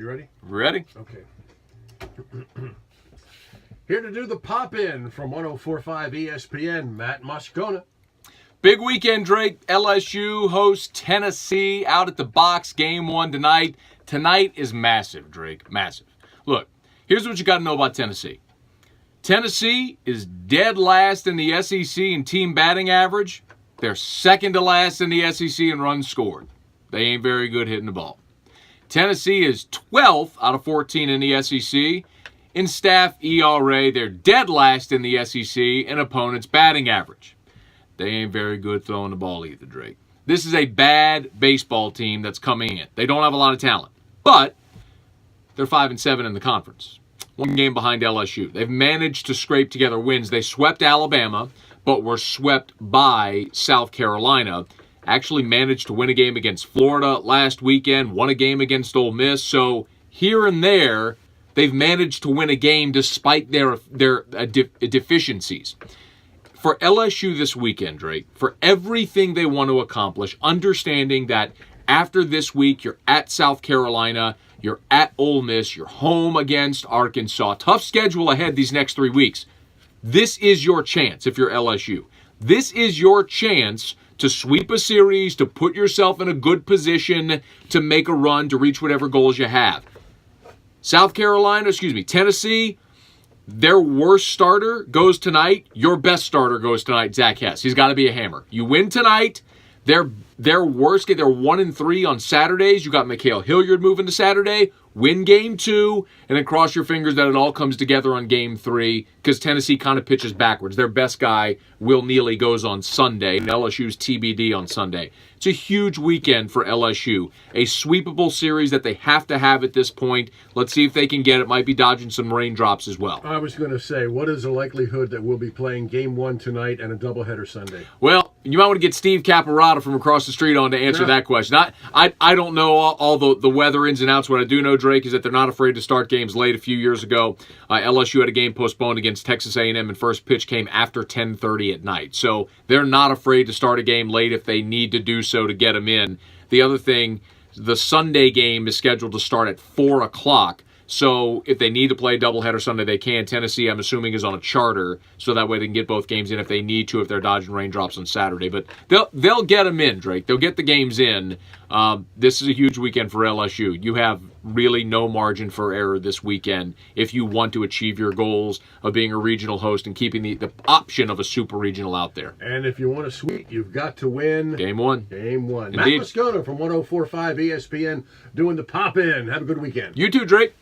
You ready? Ready? Okay. Here to do the pop-in from 104.5 ESPN, Matt Moscona. Big weekend, Drake. LSU hosts Tennessee out at the box. Game 1 tonight. Tonight is massive, Drake. Massive. Look, here's what you got to know about Tennessee. Tennessee is dead last in the SEC in team batting average. They're second to last in the SEC in runs scored. They ain't very good hitting the ball. Tennessee is 12th out of 14 in the SEC. In staff ERA, they're dead last in the SEC in opponents' batting average. They ain't very good throwing the ball either, Drake. This is a bad baseball team that's coming in. They don't have a lot of talent, but they're 5-7 in the conference. One game behind LSU. They've managed to scrape together wins. They swept Alabama, but were swept by South Carolina. Actually managed to win a game against Florida last weekend, won a game against Ole Miss. So here and there, they've managed to win a game despite their deficiencies. For LSU this weekend, Drake, for everything they want to accomplish, understanding that after this week, you're at South Carolina, you're at Ole Miss, you're home against Arkansas. Tough schedule ahead these next 3 weeks. This is your chance if you're LSU. This is your chance to sweep a series, to put yourself in a good position, to make a run, to reach whatever goals you have. Tennessee, their worst starter goes tonight. Your best starter goes tonight, Zach Hess. He's got to be a hammer. You win tonight. Their worst, they're 1-3 on Saturdays. You got Mikhail Hilliard moving to Saturday. Win game 2, and then cross your fingers that it all comes together on game 3 because Tennessee kind of pitches backwards. Their best guy, Will Neely, goes on Sunday, and LSU's TBD on Sunday. It's a huge weekend for LSU. A sweepable series that they have to have at this point. Let's see if they can get it. Might be dodging some raindrops as well. I was going to say, what is the likelihood that we'll be playing game 1 tonight and a doubleheader Sunday? Well, you might want to get Steve Caparata from across the street on to answer that question. I don't know all the weather ins and outs. What I do know, Drake, is that they're not afraid to start games late. A few years ago, LSU had a game postponed against Texas A&M, and first pitch came after 10:30 at night. So they're not afraid to start a game late if they need to do so to get them in. The other thing, the Sunday game is scheduled to start at 4 o'clock. So if they need to play a doubleheader Sunday, they can. Tennessee, I'm assuming, is on a charter, so that way they can get both games in if they need to, if they're dodging raindrops on Saturday. But they'll get them in, Drake. They'll get the games in. This is a huge weekend for LSU. You have really no margin for error this weekend if you want to achieve your goals of being a regional host and keeping the option of a super regional out there. And if you want to sweep, you've got to win. Game 1. Game 1. Indeed. Matt Moscona from 104.5 ESPN doing the pop-in. Have a good weekend. You too, Drake.